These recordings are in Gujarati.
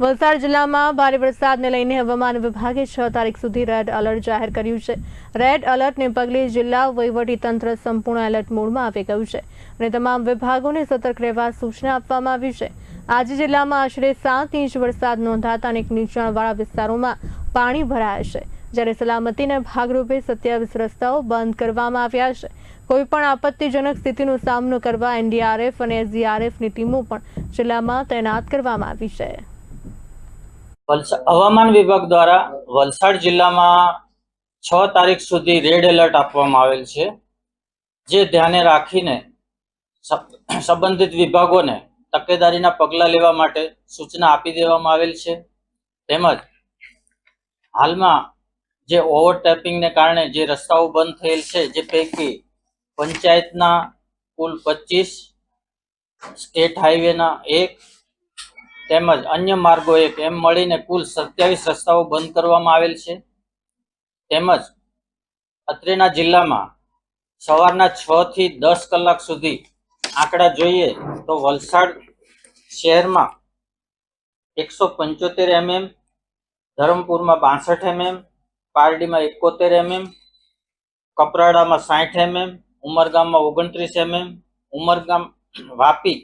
વલસાડ જિલ્લામાં ભારે વરસાદને લઈને હવામાન વિભાગે 6 તારીખ સુધી રેડ એલર્ટ જાહેર કર્યું છે। રેડ એલર્ટને પગલે જિલ્લા વહીવટીતંત્ર સંપૂર્ણ એલર્ટ મોડમાં આવી ગયું છે અને તમામ વિભાગોને સતર્ક રહેવા સૂચના આપવામાં આવી છે। આજે જિલ્લામાં આશરે 7 ઇંચ વરસાદ નોંધાતા અનેક નીચાણવાળા વિસ્તારોમાં પાણી ભરાયા છે, જ્યારે સલામતીના ભાગરૂપે 27 રસ્તાઓ બંધ કરવામાં આવ્યા છે। કોઈપણ આપત્તિજનક સ્થિતિનો સામનો કરવા એનડીઆરએફ અને એસડીઆરએફની ટીમો પણ જિલ્લામાં તૈનાત કરવામાં આવી છે। હવામાન વિભાગ દ્વારા વલસાડ જિલ્લામાં 6 તારીખ સુધી રેડ એલર્ટ આપવામાં આવેલ છે, જે ધ્યાને રાખીને સંબંધિત વિભાગોને તકેદારીના પગલાં લેવા માટે સૂચના આપી દેવામાં આવેલ છે। તેમજ હાલમાં જે ઓવરટેપિંગને કારણે જે રસ્તાઓ બંધ થયેલ છે, જે પૈકી પંચાયતના કુલ 25, સ્ટેટ હાઈવેના 1 તેમજ અન્ય માર્ગો 1 એમ મળીને કુલ 27 રસ્તાઓ બંધ કરવામાં આવેલ છે। તેમજ અત્રેના જિલ્લામાં સવારના 6 થી 10 કલાક સુધી આંકડા જોઈએ તો વલસાડ શહેરમાં 175 mm, ધરમપુરમાં 62 mm, પારડીમાં 71 mm, કપરાડામાં 60 mm, ઉમરગામમાં 29 mm, Umargam Vapi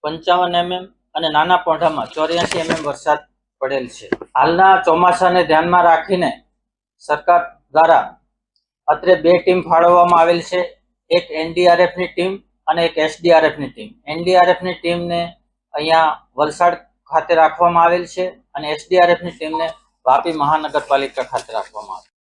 55 mm અને નાના પોંઢામાં 84 mm વરસાદ પડેલ છે। હાલના ચોમાસાને ધ્યાનમાં રાખીને સરકાર દ્વારા અત્રે 2 ટીમ ફાળવવામાં આવેલ છે, એક એનડીઆરએફની ટીમ અને એક એસડીઆરએફની ટીમ। એનડીઆરએફની ટીમને અહીંયા વલસાડ ખાતે રાખવામાં આવેલ છે અને એસડીઆરએફની ટીમને વાપી મહાનગરપાલિકા ખાતે રાખવામાં આવેલ છે।